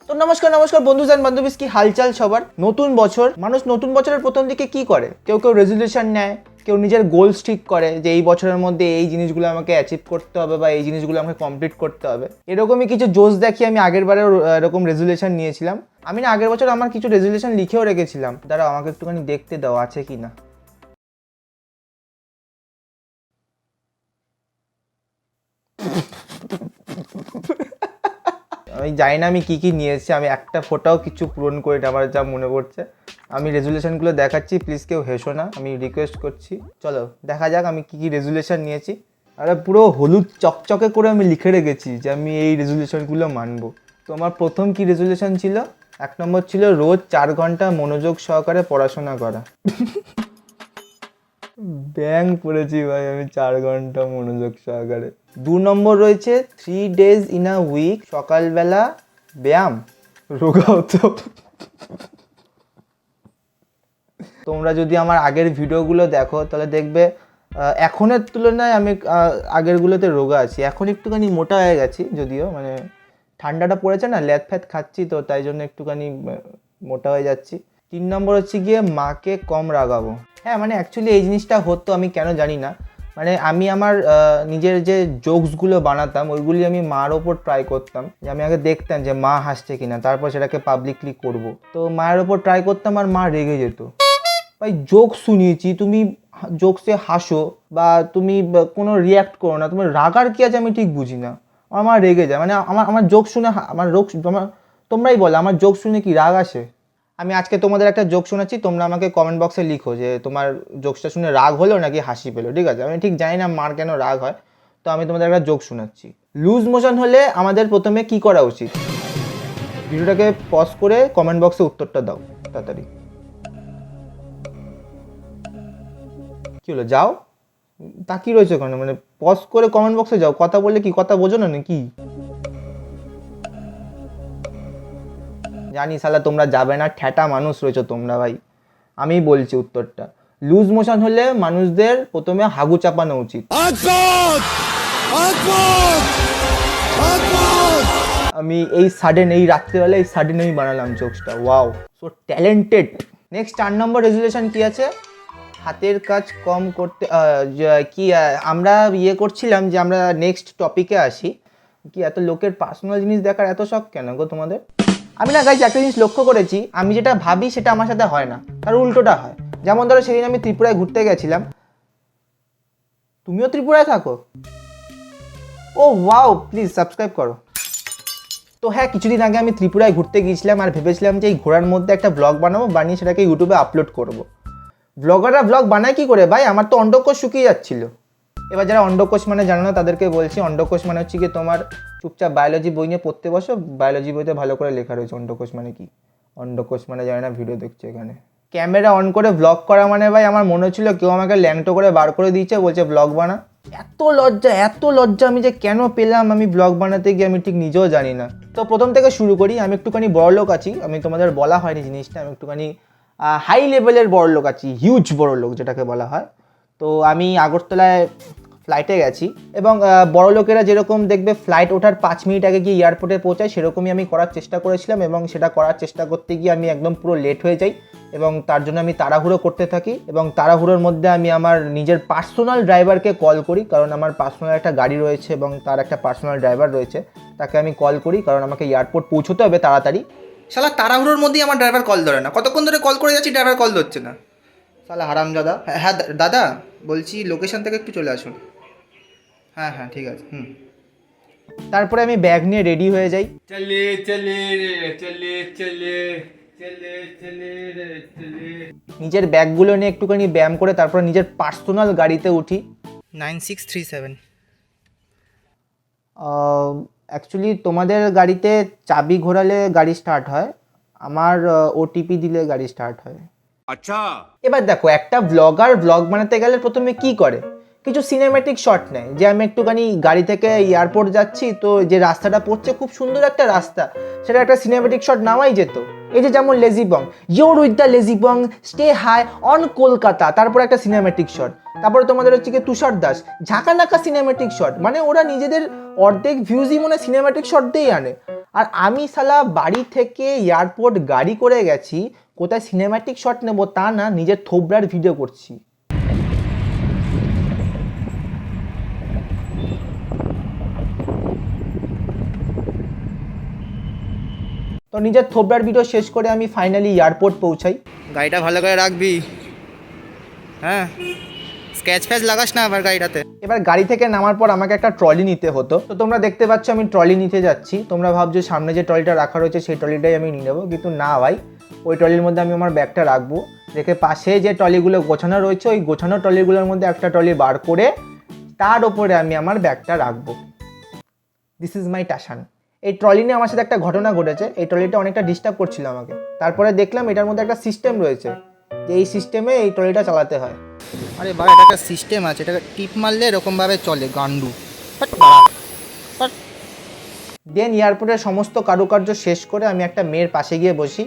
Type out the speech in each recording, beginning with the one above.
তো নমস্কার বন্ধুজান বান্ধবী, কি হালচাল সবার। নতুন বছর, মানুষ নতুন বছরের প্রথম দিকে কি করে? কেউ রেজলিউশন নেয়, কেউ নিজের গোলস ঠিক করে যে এই বছরের মধ্যে এই জিনিসগুলো আমাকে অ্যাচিভ করতে হবে বা এই জিনিসগুলো আমাকে কমপ্লিট করতে হবে। এরকমই কিছু জোশ দেখি আমি আগের বারেও এরকম রেজলিউশন নিয়েছিলাম। আমি না আগের বছর আমার কিছু রেজলিউশন লিখেও রেখেছিলাম, দাঁড়াও আমাকে একটুখানি দেখতে দাও আছে কি না। আমি জানি না আমি কি নিয়েছি, আমি একটা ফোটাও কিছু পূরণ করি না আমার যা মনে পড়ছে। আমি রেজুলেশনগুলো দেখাচ্ছি, প্লিজ কেউ হেসো না, আমি রিকোয়েস্ট করছি। চলো দেখা যাক আমি কি রেজুলেশন নিয়েছি। আর পুরো হলুদ চকচকে করে আমি লিখে রেখেছি যে আমি এই রেজুলেশনগুলো মানবো। তো আমার প্রথম কি রেজুলেশন ছিল, 1 নম্বর ছিল রোজ 4 ঘন্টা মনোযোগ সহকারে পড়াশোনা করা। ব্যাং পড়েছি ভাই আমি 4 ঘন্টা মনোযোগ সহকারে। 2 নম্বর রয়েছে 3 days ইন আ উইক সকালবেলা ব্যায়াম। রোগা হতো। তোমরা যদি আমার আগের ভিডিওগুলো দেখো তাহলে দেখবে এখনের তুলনায় আমি আগেরগুলোতে রোগা আছি। এখন একটুখানি মোটা হয়ে গেছি, যদিও মানে ঠান্ডাটা পড়েছে না, ল্যাদ ফ্যাদ খাচ্ছি তো তাই জন্য একটুখানি মোটা হয়ে যাচ্ছি। 3 নম্বর হচ্ছে গিয়ে মাকে কম রাগাবো। হ্যাঁ মানে অ্যাকচুয়ালি এই জিনিসটা হতো, আমি কেন জানি না। মানে আমি আমার নিজের যে জোকসগুলো বানাতাম ওইগুলি আমি মার ওপর ট্রাই করতাম, যে আমি আগে দেখতাম যে মা হাসছে কিনা, তারপর সেটাকে পাবলিকলি করব। তো মায়ের ওপর ট্রাই করতাম আর মা রেগে যেত। ভাই জোক শুনিয়েছি, তুমি জোকসে হাসো বা তুমি কোনো রিয়াক্ট করো না, তোমার রাগার কি আছে আমি ঠিক বুঝি না। আমার মা রেগে যায়, মানে আমার জোক শুনে তোমরাই বলো আমার জোক শুনে কি রাগ আসে? আমি আজকে তোমাদের একটা জোক শোনাচ্ছি, তোমরা আমাকে কমেন্ট বক্সে লিখো যে তোমার জোকসটা শুনে রাগ হলো নাকি হাসি পেলো, ঠিক আছে? আমি ঠিক জানি না মার কেন রাগ হয়, তো আমি তোমাদের একটা জোক শোনাচ্ছি। লুজ মোশন হলে আমাদের প্রথমে কি করা উচিত? ভিডিওটাকে পজ করে কমেন্ট বক্সে উত্তরটা দাও তাড়াতাড়ি। কি হলো, যাও, তাকিয়ে রয়েছে ওখানে, মানে পজ করে কমেন্ট বক্সে যাও। কথা বললে কি কথা বোঝো না নাকি? জানি শালা তোমরা যাবে না, ঠ্যাটা মানুষ রয়েছে তোমরা ভাই। আমি বলছি উত্তরটা, লুজ মোশন হলে মানুষদের প্রথমে হাগু চাপানো উচিত। আমি এই সাডেন, এই রাত্রিবেলা এই সাডেন আমি বানালাম জোকসটা। Wow, so talented. Next 4 number resolution কি আছে? হাতের কাজ কম করতে। আমরা করছিলাম যে আমরা নেক্সট টপিকে আসি। কি এত লোকের পার্সোনাল জিনিস দেখার এত শখ কেন গো তোমাদের? আমি না গাইজ একটা জিনিস লক্ষ্য করেছি, আমি যেটা ভাবি সেটা আমার সাথে হয় না, তার উল্টোটা হয়। যেমন ধরো সেদিন আমি ত্রিপুরায় ঘুরতে গেছিলাম। তুমিও ত্রিপুরায় থাকো? ও ওয়াও, প্লিজ সাবস্ক্রাইব করো। তো হ্যাঁ, কিছুদিন আগে আমি ত্রিপুরায় ঘুরতে গিয়েছিলাম আর ভেবেছিলাম যে এই ঘোরার মধ্যে একটা ব্লগ বানাবো, বানিয়ে সেটাকে ইউটিউবে আপলোড করবো। ব্লগাররা ব্লগ বানায় কি করে ভাই? আমার তো অন্ডকোষ শুকিয়ে যাচ্ছিল। এবার যারা অন্ডকোষ মানে জানো না তাদেরকে বলছি, অন্ডকোষ মানে হচ্ছে কি, তোমার চুপচাপ বায়োলজি বই নিয়ে পড়তে বসো, বায়োলজি বইতে ভালো করে লেখা রয়েছে অন্ডকোষ মানে কি। অন্ডকোষ মানে জানি না, ভিডিও দেখছে এখানে। ক্যামেরা অন করে ব্লগ করা মানে ভাই আমার মনে হচ্ছিল কেউ আমাকে ল্যাংটো করে বার করে দিয়েছে, বলছে ব্লগ বানা। এত লজ্জা আমি যে কেন পেলাম আমি ব্লগ বানাতে গিয়ে, আমি ঠিক নিজেও জানি না। তো প্রথম থেকে শুরু করি, আমি একটুখানি বড়লোক আছি, আমি তোমাদের বলা হয়নি জিনিসটা, আমি একটুখানি হাই লেভেলের বড়লোক আছি, হিউজ বড়লোক যেটাকে বলা হয়। তো আমি আগরতলায় ফ্লাইটে গেছি, এবং বড় লোকেরা যেরকম দেখবে ফ্লাইট ওঠার 5 মিনিট আগে গিয়ে এয়ারপোর্টে পৌঁছায়, সেরকমই আমি করার চেষ্টা করেছিলাম, এবং সেটা করার চেষ্টা করতে গিয়ে আমি একদম পুরো লেট হয়ে যাই, এবং তার জন্য আমি তাড়াহুড়ো করতে থাকি, এবং তাড়াহুড়োর মধ্যে আমি আমার নিজের পার্সোনাল ড্রাইভারকে কল করি, কারণ আমার পার্সোনাল একটা গাড়ি রয়েছে এবং তার একটা পার্সোনাল ড্রাইভার রয়েছে, তাকে আমি কল করি কারণ আমাকে এয়ারপোর্ট পৌঁছতে হবে তাড়াতাড়ি। শালা তাড়াহুড়োর মধ্যেই আমার ড্রাইভার কল ধরে না, কতক্ষণ ধরে কল করে যাচ্ছি ড্রাইভার কল ধরছে না। শালা হারামজাদা। হ্যাঁ দাদা বলছি লোকেশন থেকে একটু চলে আসুন। হ্যাঁ হ্যাঁ ঠিক আছে। তারপরে আমি ব্যাগ নিয়ে রেডি হয়ে যাই। চলে চলে রে চলে চলে চলে চলে রে চলে। নিজের ব্যাগগুলো নিয়ে একটুখানি ব্যায়াম করে তারপর নিজের পার্সোনাল গাড়িতে উঠি। 9637। অ্যাকচুয়ালি তোমাদের গাড়িতে চাবি ঘোরালে গাড়ি স্টার্ট হয়, আমার ওটিপি দিলে গাড়ি স্টার্ট হয়। আচ্ছা, এবার দেখো একটা ব্লগার ব্লগ বানাতে গেলে প্রথমে কি করে, কিছু সিনেম্যাটিক শট নেয়, যে আমি একটুখানি গাড়ি থেকে এয়ারপোর্ট যাচ্ছি, তো যে রাস্তাটা পড়ছে খুব সুন্দর একটা রাস্তা, সেটা একটা সিনেম্যাটিক শট নেওয়াই যেত। এই যে যেমন lazy bong, your with the lazy bong stay high on Kolkata, তারপর একটা সিনেম্যাটিক শট। তারপরে তোমাদের হচ্ছে কি তুষার দাস, ঝাঁকানাকা সিনেম্যাটিক শট, মানে ওরা নিজেদের অর্ধেক ভিউজই মনে সিনেম্যাটিক শট দিয়েই আনে। আর আমি শালা বাড়ি থেকে এয়ারপোর্ট গাড়ি করে গেছি, কোথায় সিনেম্যাটিক শট নেবো তা না, নিজের থোবরার ভিডিও করছি। তো নিজের থোবরার ভিডিও শেষ করে আমি ফাইনালি এয়ারপোর্ট পৌঁছাই। গাড়িটা ভালো করে রাখবি, হ্যাঁ, স্ক্র্যাচ ফ্যাচ লাগাস না আবার গাড়িটাতে। এবার গাড়ি থেকে নামার পর আমাকে একটা ট্রলি নিতে হতো। তো তোমরা দেখতে পাচ্ছ আমি ট্রলি নিতে যাচ্ছি। তোমরা ভাবছো সামনে যে ট্রলিটা রাখা রয়েছে সেই ট্রলিটাই আমি নিয়ে নেবো, কিন্তু না ভাই, ওই ট্রলির মধ্যে আমি আমার ব্যাগটা রাখবো। রেখে পাশে যে ট্রলিগুলো গোছানো রয়েছে ওই গোছানো ট্রলিগুলোর মধ্যে একটা ট্রলি বার করে তার ওপরে আমি আমার ব্যাগটা রাখবো। This is my tashan. এই ট্রলি নিয়ে আমার সাথে একটা ঘটনা ঘটেছে। এই ট্রলিটা অনেকটা ডিস্টার্ব করছিল আমাকে। তারপরে দেখলাম এটার মধ্যে একটা সিস্টেম রয়েছে, যে এই সিস্টেমে এই ট্রলিটা চালাতে হয়। আরে ভাই, এটা একটা সিস্টেম আছে, এটাকে টিপ মারলে এরকমভাবে চলে, গান্ডু। দেন এয়ারপোর্টের সমস্ত কারুকার্য শেষ করে আমি একটা মেয়ের পাশে গিয়ে বসি।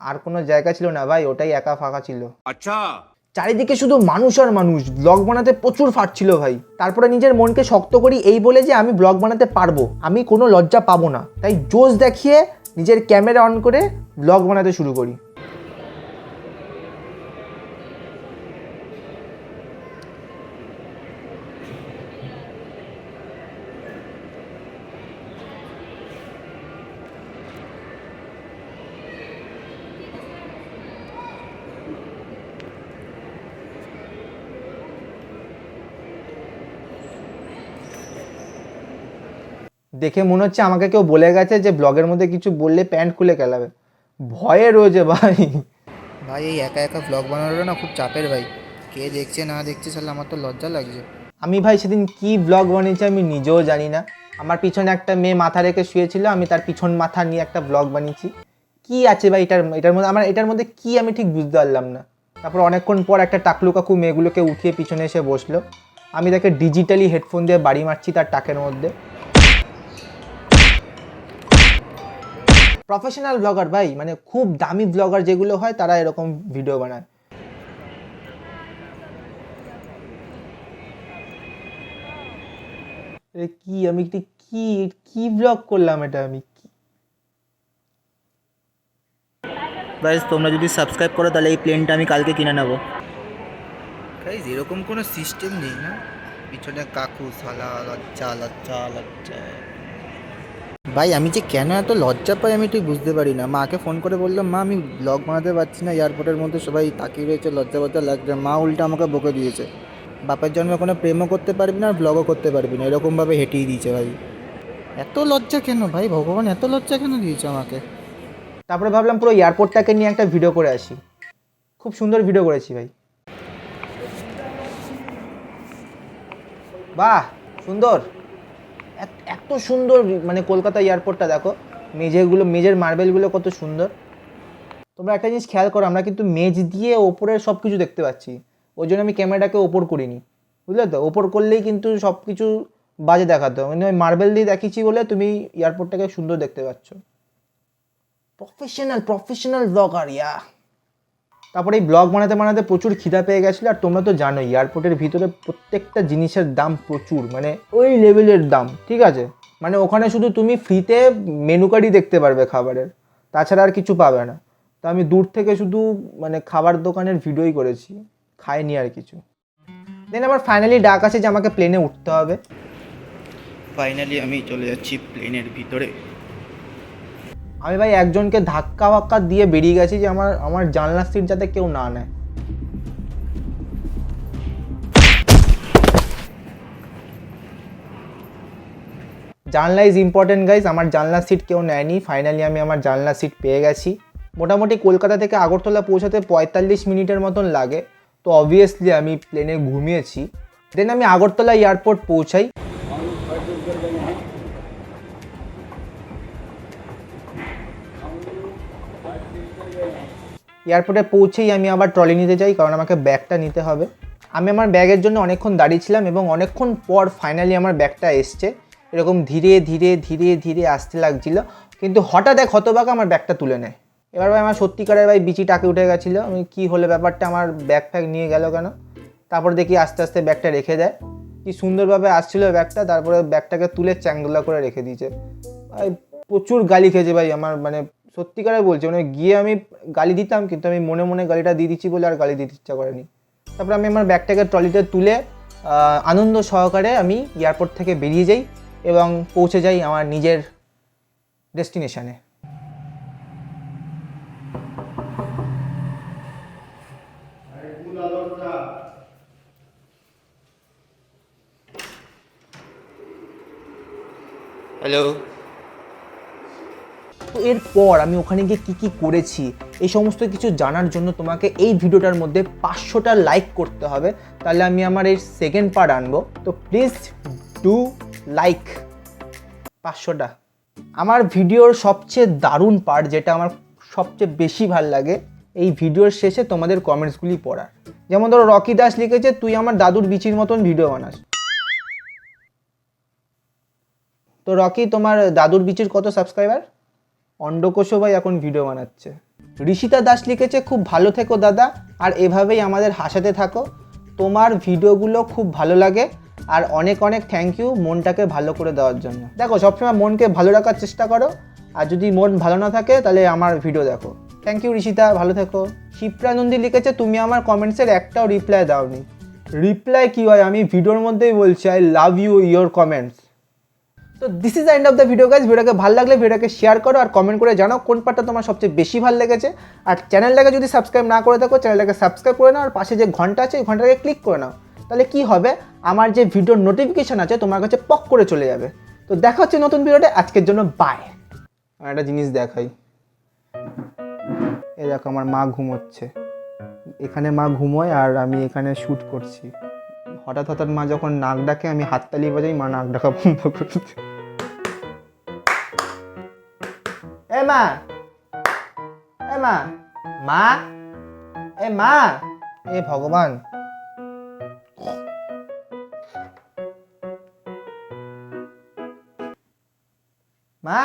আর কোনো জায়গা ছিল না ভাই, ওটাই একা ফাঁকা ছিল। अच्छा চারিদিকে শুধু মানুষ আর মানুষ। ব্লগ বানাতে প্রচুর ফাটছিল ভাই। তারপরে নিজের মনকে শক্ত করি এই বলে যে আমি ব্লগ বানাতে পারবো, আমি কোনো লজ্জা পাবো না। তাই জোশ দেখিয়ে নিজের ক্যামেরা অন করে ব্লগ বানাতে শুরু করি। দেখে মনে হচ্ছে আমাকে কেউ বলে গেছে যে ব্লগের মধ্যে কিছু বললে প্যান্ট খুলে খেলাবে। ভয়ে রয়েছে ভাই। ভাই এই একা একা ব্লগ বানানোটা না খুব চাপের ভাই। কে দেখছে না দেখছে, তাহলে আমার তো লজ্জা লাগছে। আমি ভাই সেদিন কি ব্লগ বানিয়েছি আমি নিজেও জানি না। আমার পিছনে একটা মেয়ে মাথা রেখে শুয়েছিল, আমি তার পিছন মাথা নিয়ে একটা ব্লগ বানিয়েছি। কি আছে ভাই এটার মধ্যে কি আমি ঠিক বুঝতে পারলাম না। তারপর অনেকক্ষণ পর একটা টাকলু কাকু মেয়েগুলোকে উঠিয়ে পিছনে এসে বসলো। আমি তাকে ডিজিটালি হেডফোন দিয়ে বাড়ি মারছি তার টাকের মধ্যে। প্রফেশনাল ব্লগার ভাই, মানে খুব দামি ব্লগার যেগুলো হয় তারা এরকম ভিডিও বানায়। কি আমি কি কি ব্লগ করলাম এটা আমি? গাইস তোমরা যদি সাবস্ক্রাইব করো তাহলে এই প্লেনটা আমি কালকে কিনে নেবো। গাইস এরকম কোনো সিস্টেম নেই না, পিছনে কাকু সালা লজ্জা লজ্জা লজ্জা। ভাই আমি যে কেন এত লজ্জা পাই আমি ঠিক বুঝতে পারি না। মাকে ফোন করে বললাম, মা আমি ব্লগ বানাতে পারছি না, এয়ারপোর্টের মধ্যে সবাই তাকিয়ে রয়েছে, লজ্জা লজ্জা লাগছে। মা উল্টা আমাকে বকে দিয়েছে, বাপের জন্মে কোনো প্রেমও করতে পারবি না আর ব্লগও করতে পারবি না, এরকমভাবে হেঁটিয়ে দিয়েছে। ভাই এত লজ্জা কেন ভাই, ভগবান এত লজ্জা কেন দিয়েছে আমাকে? তারপরে ভাবলাম পুরো এয়ারপোর্টটাকে নিয়ে একটা ভিডিও করে আসি। খুব সুন্দর ভিডিও করেছি ভাই। বাহ সুন্দর, এত সুন্দর, মানে কলকাতা এয়ারপোর্টটা দেখো, মেজের মার্বেলগুলো কত সুন্দর। তোমরা একটা জিনিস খেয়াল করো, আমরা কিন্তু মেজ দিয়ে ওপরের সব কিছু দেখতে পাচ্ছি। ওই জন্য আমি ক্যামেরাটাকে ওপর করিনি, বুঝলে তো? ওপর করলেই কিন্তু সব কিছু বাজে দেখাতো, মানে আমি মার্বেল দিয়ে দেখিয়েছি বলে তুমি এয়ারপোর্টটাকে সুন্দর দেখতে পাচ্ছ। প্রফেশনাল ব্লগার ইয়া। তারপরে এই ব্লগ বানাতে বানাতে প্রচুর খিদা পেয়ে গেছিলো। আর তোমরা তো জানোই এয়ারপোর্টের ভিতরে প্রত্যেকটা জিনিসের দাম প্রচুর, মানে ওই লেভেলের দাম, ঠিক আছে? মানে ওখানে শুধু তুমি ফ্রিতে মেনু কার্ডই দেখতে পারবে খাবারের, তাছাড়া আর কিছু পাবে না। তো আমি দূর থেকে শুধু মানে খাবার দোকানের ভিডিওই করেছি, খাইনি আর কিছু। দেন আমার ফাইনালি ডাক আছে যে আমাকে প্লেনে উঠতে হবে। ফাইনালি আমি চলে যাচ্ছি প্লেনের ভিতরে। আমি ভাই একজনকে ধাক্কা দিয়ে বেরিয়ে গেছি যে আমার জানলার সিট যাতে কেউ না নেয়। জানলা ইজ ইম্পর্টেন্ট গাইজ। আমার জানলার সিট কেউ নেয়নি। ফাইনালি আমি আমার জানলার সিট পেয়ে গেছি। মোটামুটি কলকাতা থেকে আগরতলা পৌঁছাতে 45 মিনিটের মতন লাগে। তো অবভিয়াসলি আমি প্লেনে ঘুমিয়েছি। দেন আমি আগরতলা এয়ারপোর্ট পৌঁছাই। এয়ারপোর্টে পৌঁছেই আমি আবার ট্রলি নিতে যাই, কারণ আমাকে ব্যাগটা নিতে হবে। আমি আমার ব্যাগের জন্য অনেকক্ষণ দাঁড়িয়েছিলাম এবং অনেকক্ষণ পর ফাইনালি আমার ব্যাগটা এসছে। এরকম ধীরে ধীরে ধীরে ধীরে আসতে লাগছিল, কিন্তু হঠাৎ এক হতবাকা আমার ব্যাগটা তুলে নেয়। এবার ভাই আমার সত্যিকারের ভাই বিচি টাকে উঠে গেছিলো। আমি কী হলো ব্যাপারটা, আমার ব্যাগ ফ্যাগ নিয়ে গেল কেন? তারপর দেখি আস্তে আস্তে ব্যাগটা রেখে দেয়। কি সুন্দরভাবে আসছিলো ব্যাগটা, তারপরে ব্যাগটাকে তুলে চ্যাংদোলা করে রেখে দিয়েছে। ভাই প্রচুর গালি খেয়েছে ভাই আমার, মানে সত্যিকারে বলছি, মানে গিয়ে আমি গালি দিতাম কিন্তু আমি মনে মনে গালিটা দিয়ে দিচ্ছি বলে আর গালি দিতে ইচ্ছা করেনি। তারপর আমি আমার ব্যাগটাকে ট্রলিতে তুলে আনন্দ সহকারে আমি এয়ারপোর্ট থেকে বেরিয়ে যাই এবং পৌঁছে যাই আমার নিজের ডেস্টিনেশনে। হ্যালো। তো এরপর আমি ওখানে গিয়ে কী কী করেছি এই সমস্ত কিছু জানার জন্য তোমাকে এই ভিডিওটার মধ্যে 500টা লাইক করতে হবে, তাহলে আমি আমার এই সেকেন্ড পার্ট আনবো। তো প্লিজ ডু লাইক 500টা। আমার ভিডিওর সবচেয়ে দারুণ পার্ট, যেটা আমার সবচেয়ে বেশি ভাল লাগে, এই ভিডিওর শেষে তোমাদের কমেন্টসগুলি পড়ার। যেমন ধরো রকি দাস লিখেছে, তুই আমার দাদুর বিচির মতন ভিডিও বানাস। তো রকি, তোমার দাদুর বিচির কত সাবস্ক্রাইবার? অন্ডকোষও ভাই এখন ভিডিও বানাচ্ছে। ঋষিতা দাস লিখেছে, খুব ভালো থেকো দাদা, আর এভাবেই আমাদের হাসাতে থাকো, তোমার ভিডিওগুলো খুব ভালো লাগে, আর অনেক অনেক থ্যাংক ইউ মনটাকে ভালো করে দেওয়ার জন্য। দেখো, সবসময় মনকে ভালো রাখার চেষ্টা করো, আর যদি মন ভালো না থাকে তাহলে আমার ভিডিও দেখো। থ্যাংক ইউ ঋষিতা, ভালো থেকো। শিপ্রা নন্দী লিখেছে, তুমি আমার কমেন্টসের একটাও রিপ্লাই দাওনি। রিপ্লাই কী হয়, আমি ভিডিওর মধ্যেই বলছি I love you your comments. তো this is the end of the video guys. ভিডিওকে ভালো লাগলে ভিডিওকে শেয়ার করো আর কমেন্ট করে জানাও কোন পার্টটা তোমার সবচেয়ে বেশি ভালো লেগেছে। আর চ্যানেলটাকে যদি সাবস্ক্রাইব না করে থাকো, চ্যানেলটাকে সাবস্ক্রাইব করে নাও, আর পাশে যে ঘন্টা আছে এই ঘন্টাটাকে ক্লিক করে নাও। তাহলে কি হবে, আমার যে ভিডিওর নোটিফিকেশান আছে তোমার কাছে পক করে চলে যাবে। তো দেখা হচ্ছে নতুন ভিডিওতে, আজকের জন্য বাই। আর একটা জিনিস দেখাই, এই দেখো আমার মা ঘুমোচ্ছে, এখানে মা ঘুমোয় আর আমি এখানে শ্যুট করছি। হঠাৎ হঠাৎ মা যখন নাক ডাকে আমি হাততালি বাজাই, মা নাক ডাকা বন্ধ করে দেয়। এ মা, এ মা, মা, এ মা, এ ভগবান। মা।